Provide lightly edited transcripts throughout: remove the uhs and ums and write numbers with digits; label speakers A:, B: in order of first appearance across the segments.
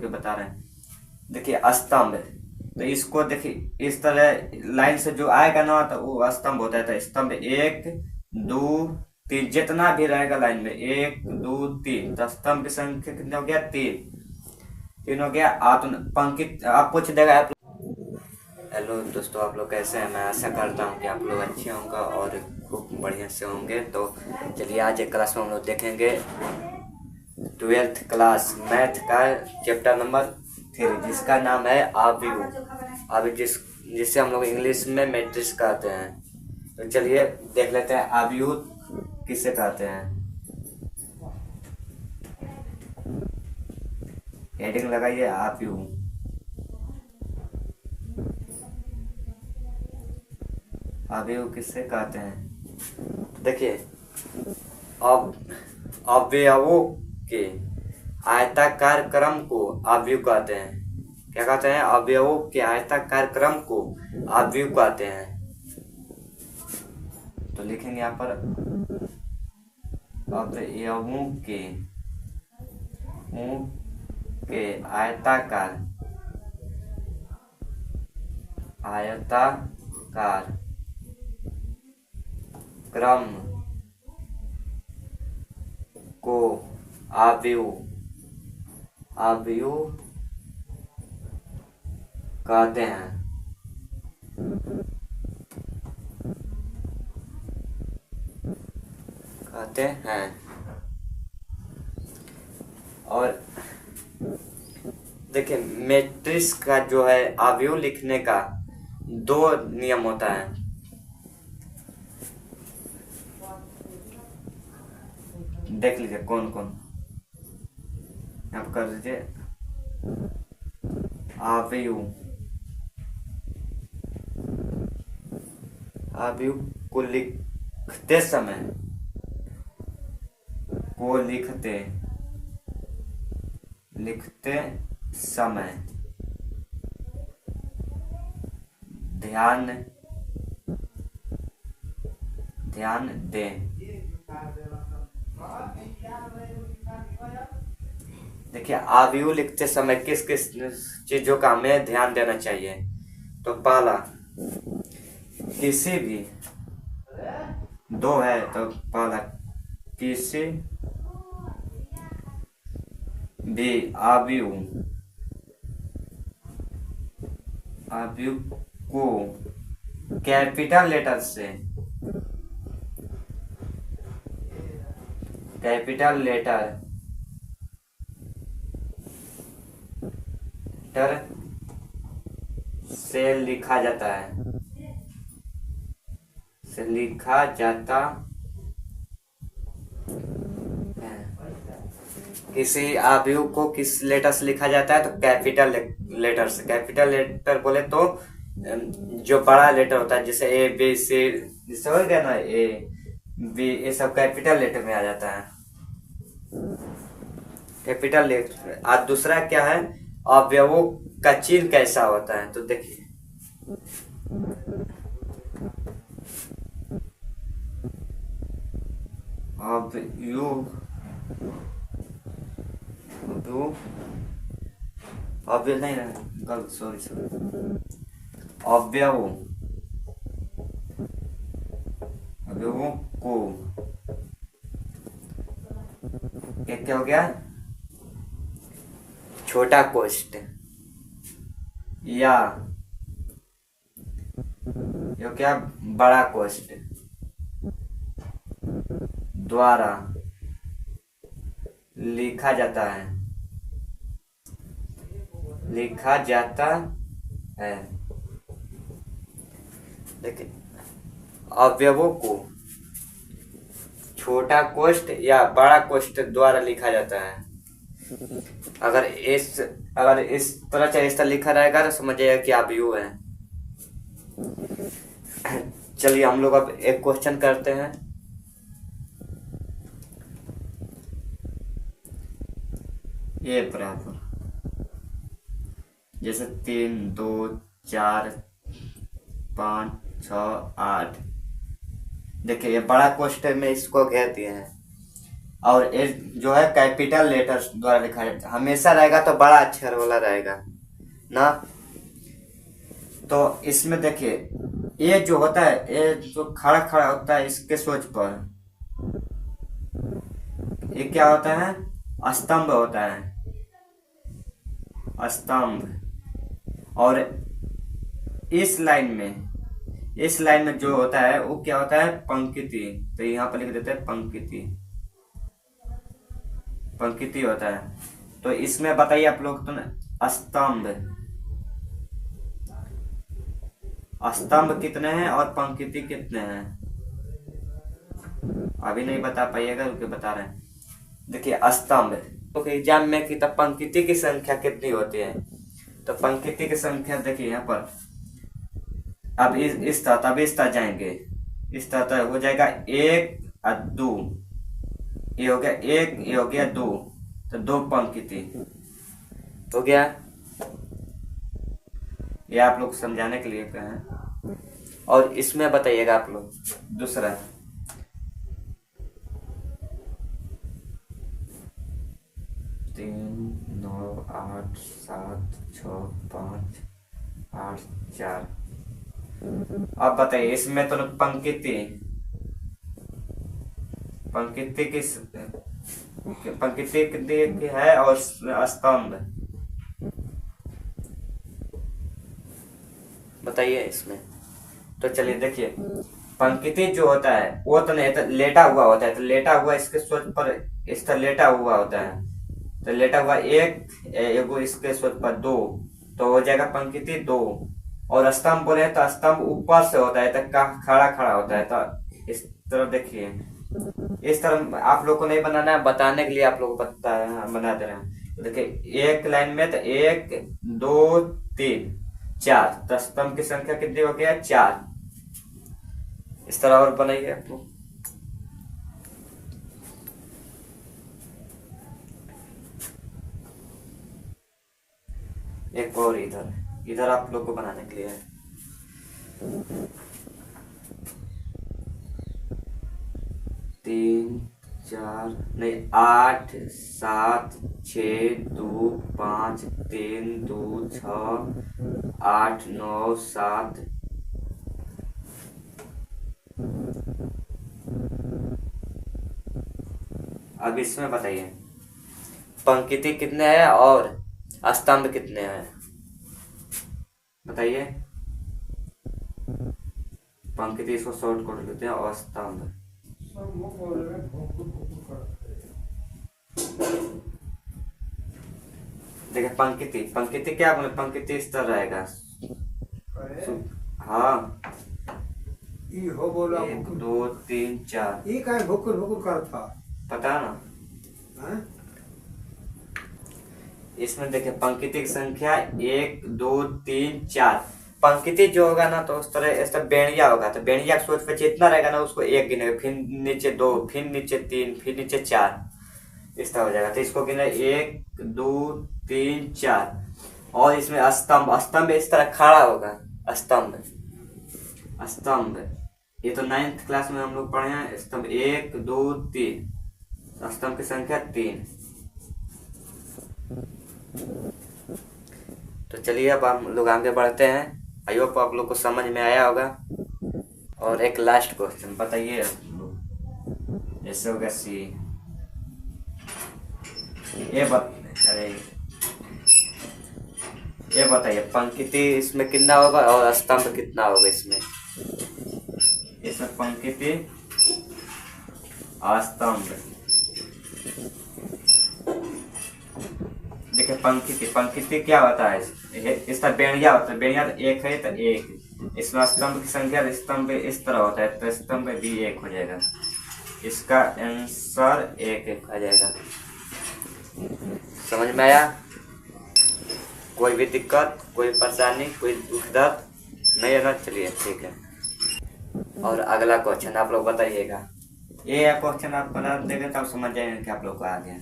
A: के बता रहे हैं। देखिए स्तंभ, तो इसको देखिए इस तरह लाइन से जो आएगा ना तो वो स्तंभ होता है। तो स्तंभ 1 2 3 जितना भी रहेगा लाइन में 1 2 3, तो स्तंभ की संख्या कितना हो गया 3 हो गया। आप पंक्ति आप पूछ देगा आप। हेलो दोस्तों, आप लोग कैसे हैं? मैं आशा करता हूँ कि आप लोग अच्छे होंगे और खूब बढ़िया से होंगे। तो चलिए आज एक क्लास में हम लोग देखेंगे 12th क्लास मैथ का चैप्टर नंबर 3, जिसका नाम है आव्यूह, जिसे हम लोग इंग्लिश में मैट्रिक्स कहते हैं। तो चलिए देख लेते हैं आव्यूह किसे कहते हैं। हेडिंग लगाइए आव्यूह। आव्यूह किससे कहते हैं? देखिए अब अवयवों के आयताकार क्रम को आव्यूह कहते हैं। क्या कहते हैं? अवयवों के आयताकार क्रम को आव्यूह कहते हैं। तो लिखेंगे यहाँ पर अवयवों के आयताकार क्रम को आव्यूह कहते हैं। और देखिए मैट्रिक्स का जो है आव्यूह लिखने का 2 नियम होता है। देख लीजिए कौन कौन आप कर लीजिए। आव्यूह को लिखते समय ध्यान दें। देखिए आव्यूह लिखते समय किस किस चीजों का हमें ध्यान देना चाहिए। तो पहला, किसी भी 2 है तो पहला किसी भी आव्यूह को कैपिटल लेटर से लिखा जाता है। किसी आव्यूह को किस लेटर से लिखा जाता है? तो कैपिटल लेटर से। कैपिटल लेटर बोले तो जो बड़ा लेटर होता है, जैसे ए बी सी, जिससे हो गया ना ए बी, ये सब कैपिटल लेटर में आ जाता है, कैपिटल लेटर। आज दूसरा क्या है, अवयवों का चिन्ह कैसा होता है? तो देखिए अवयव नहीं ना, गलत, सॉरी अवयवों को क्या हो गया? छोटा कोष्ठ या यो क्या बड़ा कोष्ठ द्वारा लिखा जाता है। देखिए अवयवों को छोटा कोष्ठ या बड़ा कोष्ठ द्वारा लिखा जाता है। अगर इस तरह से इस तरह लिखा रहेगा तो समझिएगा कि आव्यूह है। चलिए हम लोग अब एक क्वेश्चन करते हैं। ये बराबर जैसे 3 2 4 5 6 8। देखिए ये बड़ा कोष्ठ में इसको घेर दिए हैं। और जो है कैपिटल लेटर्स द्वारा लिखा जाता है, हमेशा रहेगा तो बड़ा अक्षर वाला रहेगा ना। तो इसमें देखिए ये जो होता है, ये जो खड़ा खड़ा होता है इसके सोच पर, ये क्या होता है, स्तंभ होता है, स्तंभ। और इस लाइन में जो होता है वो क्या होता है, पंक्ति। तो यहाँ पर लिख देते हैं पंक्ति, पंक्ति होता है। तो इसमें बताइए आप लोग, तो स्तंभ, स्तंभ कितने हैं और पंक्ति कितने हैं, अभी नहीं बता पाइएगा, रुके बता रहे हैं। देखिए स्तंभ, तो एग्जाम में कि तब पंक्ति की संख्या कितनी होती है, तो पंक्ति की संख्या देखिए यहाँ पर, अब इस तरह, तब इस तरह जाएंगे, इस तरह हो जाएगा 1 और 2, ये हो गया 1, ये हो गया 2, तो 2 पंक्ति हो गया। ये आप लोग समझाने के लिए कहें। और इसमें बताइएगा आप लोग दूसरा, 3 9 8 7 6 5 8 4। अब बताइए इसमें तो पंक्ति, पंक्ति कितनी है और स्तंभ बताइए इसमें। तो चलिए देखिए, पंक्ति जो होता है वो तो नहीं, तो लेटा हुआ होता है, तो लेटा हुआ इसके सोच पर इस तरह लेटा हुआ होता है, तो लेटा हुआ 1, एगो इसके सोच पर 2, तो हो जाएगा पंक्ति 2। और स्तंभ बोले तो स्तंभ ऊपर से होता है, तो खड़ा खड़ा होता है। तो इस तरह देखिए, इस तरह आप लोग को नहीं बनाना है, बताने के लिए आप लोग को बना दे रहे हैं। तो देखिए एक लाइन में तो 1 2 3 4, तो स्तंभ की संख्या कितनी हो गया, 4। इस तरह और बनाइए आप लोग। एक और इधर आप लोग को बनाने के लिए है। 3 4 नहीं 8 7 6 2 5 3 2 6 8 9 7। अब इसमें बताइए पंक्ति कितने हैं और स्तंभ कितने हैं, बताइए। पंक्ति इसको शॉर्ट कर लेते हैं और स्तंभ, देखिए पंक्ति क्या बोले, पंक्ति इस तरह रहेगा। हाँ
B: हो बोला
A: 1 2 3 4,
B: ये काय भुकुर भुकुर करता
A: पता ना।
B: हैं?
A: इसमें देखिए पंक्ति की संख्या 1 2 3 4। पंक्ति जो होगा ना तो उस तरह बेड़िया होगा, तो बेड़िया सोच पे जितना रहेगा ना उसको 1 गिनेगा, फिर नीचे 2, फिर नीचे 3, फिर नीचे 4, इस तरह हो जाएगा। तो इसको गिने 1 2 3 4। और इसमें स्तंभ इस तरह खड़ा होगा, स्तंभ ये तो 9th क्लास में हम लोग पढ़े हैं। स्तंभ 1 2 3, स्तंभ की संख्या 3। तो चलिए अब हम लोग आगे बढ़ते हैं। आई होप आप लोग को समझ में आया होगा। और एक लास्ट क्वेश्चन बताइए, जैसे हो गया सी, ये बताइए पंक्ति इसमें कितना होगा और स्तंभ कितना होगा इसमें पंक्ति और स्तंभ। देखिए पंक्ति क्या होता है, इसका बेड़िया होता है, बेड़िया तो 1 है तो 1। इसमें स्तंभ की संख्या, स्तंभ इस तरह होता है, तो स्तंभ भी 1 हो जाएगा। इसका आंसर 1 आ जाएगा। समझ में आया? कोई भी दिक्कत, कोई परेशानी, कोई दुख दर्द नहीं है ना? चलिए ठीक है। और अगला क्वेश्चन आप लोग बताइएगा। ये क्वेश्चन आप बना देंगे तब समझ जाएंगे कि आप लोग को आ गया।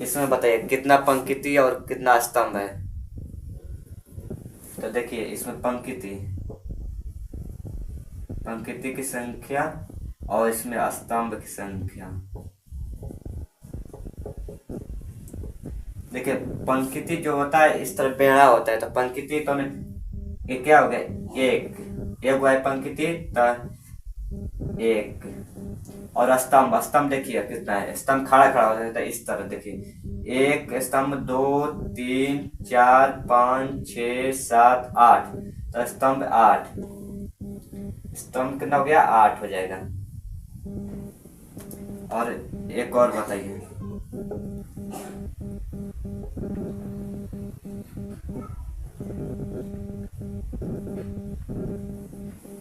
A: इसमें बताइए कितना पंक्ति और कितना स्तंभ है। तो देखिए इसमें पंक्ति की संख्या और इसमें स्तंभ की संख्या। देखिए पंक्ति जो होता है इस तरह बेड़ा होता है, तो पंक्ति तो ये क्या हो गया, एक हुआ है पंक्ति, तो एक। और स्तंभ देखिए कितना है, स्तंभ खड़ा हो जाता है इस तरह। देखिए एक स्तंभ, 2 3 4 5 6 7 8, तो स्तंभ 8। स्तंभ कितना हो गया, 8 हो जाएगा। और एक और बताइए,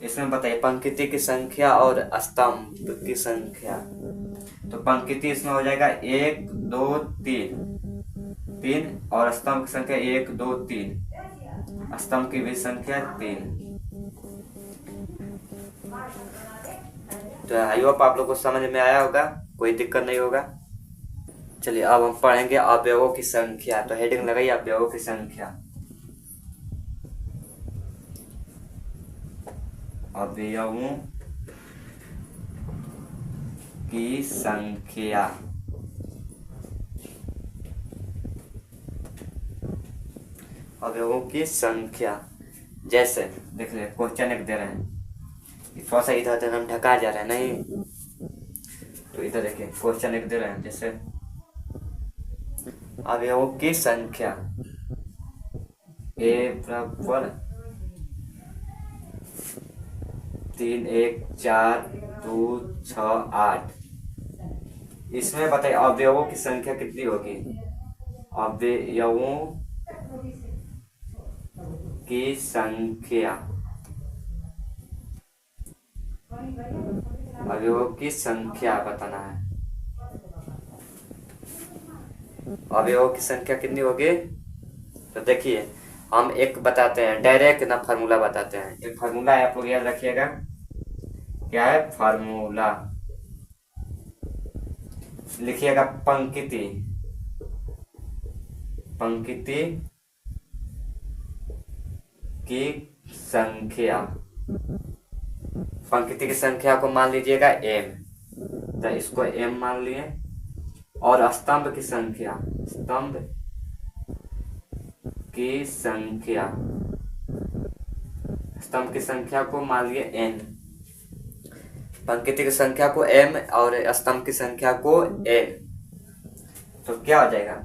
A: इसमें बताइए पंक्ति की संख्या और स्तंभ की संख्या। तो पंक्ति इसमें हो जाएगा 1 2 3, और स्तंभ की संख्या 1 2 3, स्तंभ की भी संख्या 3। तो आई होप आप लोग को समझ में आया होगा, कोई दिक्कत नहीं होगा। चलिए अब हम पढ़ेंगे अवयवों की संख्या। तो हेडिंग लगाइए अवयवों की संख्या। अवयवों की संख्या। अवयवों की संख्या, जैसे देख ले क्वेश्चन एक दे रहे हैं, थोड़ा सा इधर हम ढका जा रहे हैं नहीं, तो इधर देखिए क्वेश्चन एक दे रहे हैं, जैसे अवयवों की संख्या A बराबर 3 1 4 2 6 8। इसमें बताइए अवयवों की संख्या कितनी होगी। अवयवों की संख्या, अवयवों की संख्या बताना है। अवयवों की संख्या कितनी होगी। तो देखिए हम एक बताते हैं, डायरेक्ट ना फार्मूला बताते हैं। एक फार्मूला है, आप लोग याद रखिएगा। क्या है फार्मूला, लिखिएगा पंक्ति की संख्या। पंक्ति की संख्या को मान लीजिएगा m, तो इसको m मान लिए। और स्तंभ की संख्या, स्तंभ की संख्या, स्तंभ की संख्या को मान लिए n। पंक्ति की संख्या को m और स्तंभ की संख्या को n, तो क्या हो जाएगा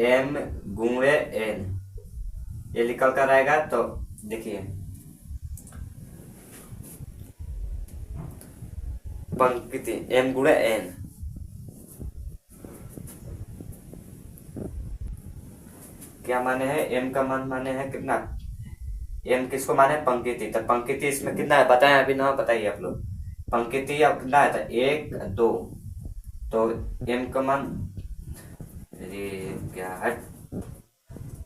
A: m गुणे n, ये निकल कर आएगा। तो देखिए पंक्ति m गुणे n, क्या माने है, m का मान माने है कितना, m किसको माने, पंक्ति। तो पंक्ति इसमें कितना है बताएं, अभी ना बताइए आप लोग। पंक्ति अब कितना है, तो 1 2, तो m का मान क्या है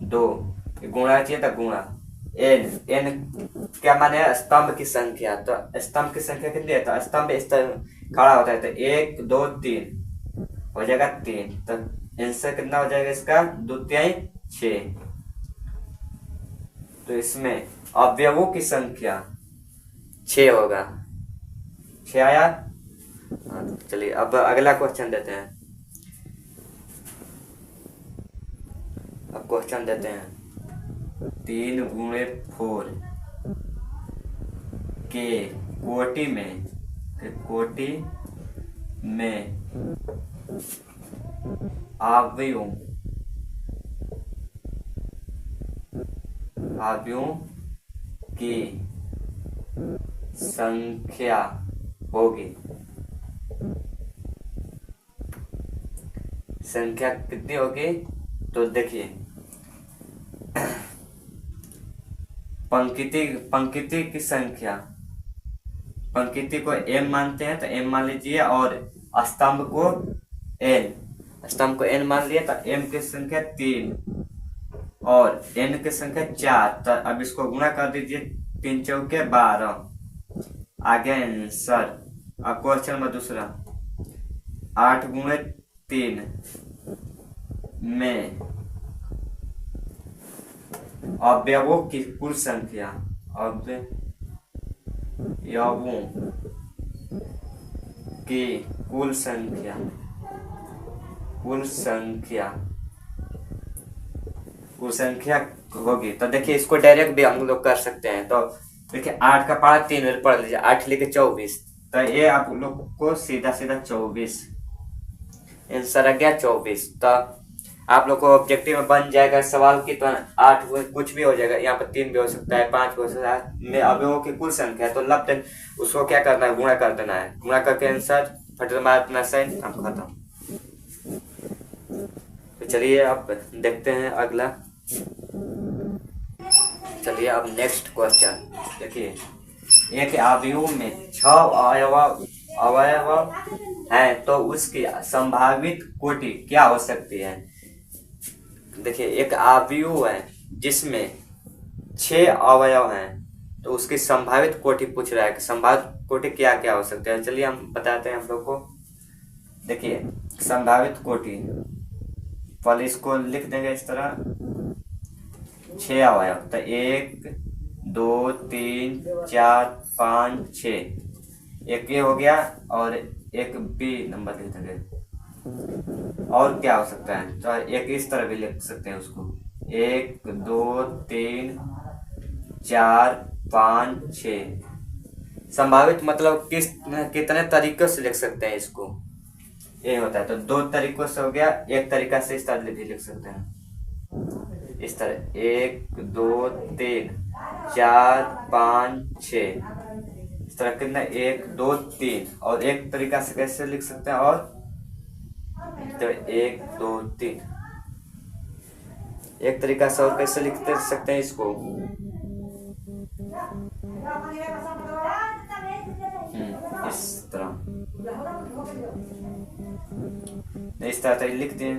A: 2, गुणा चाहिए था गुणा n क्या माने है, स्तंभ की संख्या। तो स्तंभ की संख्या कितनी है, तो स्तंभ इस तरह खड़ा होता है, तो 1 2 3 हो जाएगा 3। तो आंसर कितना हो जाएगा इसका, 2 3 6। तो इसमें अवयवों की संख्या 6 होगा। 6 आया। चलिए अब अगला क्वेश्चन देते हैं। अब क्वेश्चन देते हैं 3 गुणे 4 के कोटि में अवयवों की संख्या होगी। संख्या कितनी होगी, तो देखिए पंक्ति की संख्या, पंक्ति को m मानते हैं तो m मान लीजिए, और स्तंभ को n मान लिए, तो m की संख्या 3 और n की संख्या 4। तो अब इसको गुणा कर दीजिए, 3 चौके 12, आगे आंसर। अब क्वेश्चन नंबर दूसरा 8 गुणे 3 में अवयवों की कुल संख्या, अवयवों की कुल संख्या होगी। तो देखिए इसको डायरेक्ट भी हम लोग कर सकते हैं। तो देखिए 8 का पारा 3 बार पढ़ लीजिए, 8 लिखे 24, तो ये आप लोग को सीधा 24 आंसर आ गया 24। तो आप लोग को ऑब्जेक्टिव में बन जाएगा सवाल की, तो 8 कुछ भी हो जाएगा, यहाँ पर 3 भी हो सकता है, 5 भी हो सकता है, में अवयवों की कुल संख्या है, तो लब्ध उसको क्या करना है, गुणा कर देना है, गुणा करके आंसर फट मारना साइन, अब खत्म। तो चलिए अब देखते हैं अगला। चलिए अब नेक्स्ट क्वेश्चन देखिए, एक अवयव में 6 अवयव है तो उसकी संभावित कोटि क्या हो सकती है। देखिए एक अवयव है जिसमें 6 अवयव हैं, तो उसकी संभावित कोटि पूछ रहा है कि संभावित कोटि क्या क्या हो सकते हैं। चलिए हम बताते हैं हम लोग को। देखिए संभावित कोटि, पहले इसको लिख देंगे इस तरह, 6 अवयव, तो 1 2 3 4 5 6, एक ये हो गया और एक बी नंबर लिख देंगे। और क्या हो सकता है, तो एक इस तरह भी लिख सकते हैं उसको, 1 2 3 4 5 6। संभावित मतलब कितने तरीकों से लिख सकते हैं इसको, ये होता है। तो 2 तरीकों से हो गया, एक तरीका से इस तरह भी लिख सकते हैं, इस तरह 1 2 3 4 5 6, इस तरह कितना 1 2 3। और एक तरीका से कैसे लिख सकते हैं, और तो 1 2 3, एक तरीका से और कैसे लिख सकते हैं इसको, इस तरह से लिखते हैं,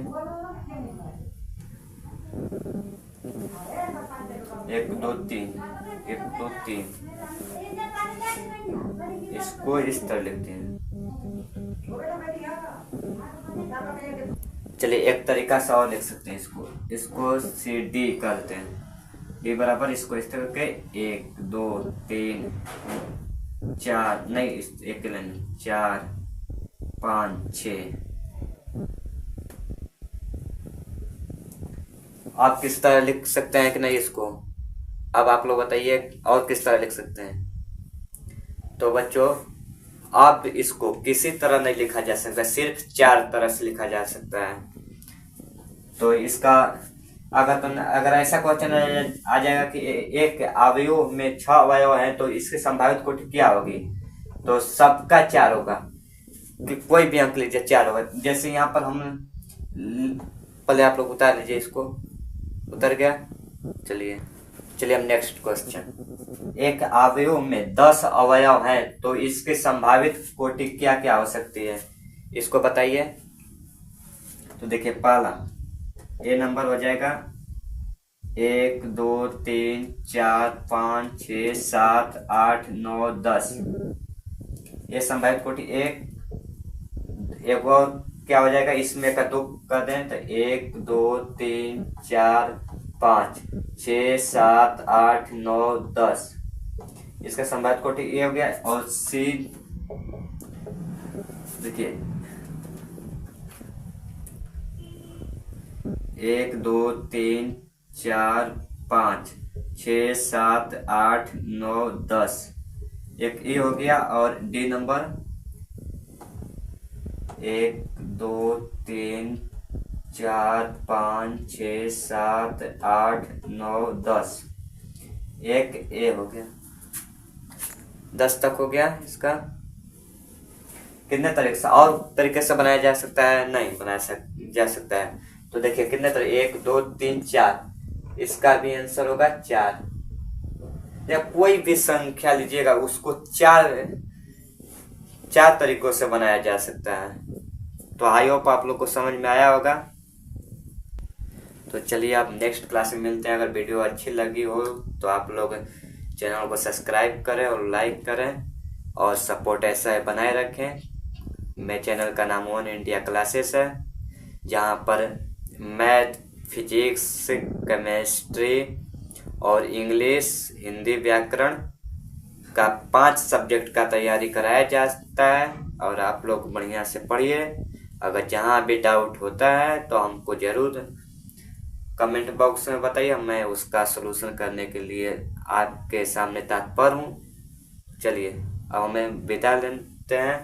A: 1 2 3 1 2 3, इसको इस तरह लिखते हैं। चलिए एक तरीका से और लिख सकते हैं इसको सी डी करते हैं, डी बराबर इसको इस तरह के 1 2 3 4, नहीं एक लाइन 4 5 6। आप किस तरह लिख सकते हैं कि नहीं इसको, अब आप लोग बताइए और किस तरह लिख सकते हैं। तो बच्चों आप इसको किसी तरह नहीं लिखा जा सकता, सिर्फ 4 तरह से लिखा जा सकता है। तो इसका अगर ऐसा क्वेश्चन आ जाएगा कि एक अवयव में 6 अवयव हैं तो इसकी संभावित कोटि क्या होगी, तो सबका 4 होगा, कि कोई भी अंक लीजिए 4 होगा। जैसे यहाँ पर हम पहले आप लोग उतार लीजिए, इसको उतर गया। चलिए हम नेक्स्ट क्वेश्चन, एक अवयव में 10 अवयव हैं तो इसकी संभावित कोटि क्या क्या हो सकती है, इसको बताइए। तो देखिए पहला ए नंबर हो जाएगा 1 2 3 4 5 6 7 8 9 10, ये संभावित कोटि एक और क्या हो जाएगा, इसमें का 2 कर दें तो 1 2 3 4 5 6 7 8 9 10, इसका संभावित कोटि ये हो गया। और सी देखिए 1 2 3 4 5 6 7 8 9 10, एक ये हो गया। और डी नंबर 1 2 3 4 5 6 7 8 9 10, एक ए हो गया, 10 तक हो गया। इसका कितने तरीके से और तरीके से बनाया जा सकता है, नहीं बनाया जा सकता है। तो देखिए कितने तरह, 1 2 3 4, इसका भी आंसर होगा 4। या कोई भी संख्या लीजिएगा उसको 4 तरीकों से बनाया जा सकता है। तो आई होप आप लोग को समझ में आया होगा। तो चलिए आप नेक्स्ट क्लास में मिलते हैं। अगर वीडियो अच्छी लगी हो तो आप लोग चैनल को सब्सक्राइब करें और लाइक करें और सपोर्ट ऐसा बनाए रखें। मेरे चैनल का नाम वन इंडिया क्लासेस है, जहाँ पर मैथ, फिजिक्स, केमिस्ट्री और इंग्लिश, हिंदी, व्याकरण का 5 सब्जेक्ट का तैयारी कराया जाता है। और आप लोग बढ़िया से पढ़िए। अगर जहाँ भी डाउट होता है तो हमको ज़रूर कमेंट बॉक्स में बताइए, मैं उसका सलूशन करने के लिए आपके सामने तत्पर हूँ। चलिए अब हमें विदा लेते हैं।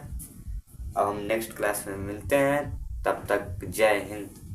A: अब हम नेक्स्ट क्लास में मिलते हैं। तब तक जय हिंद।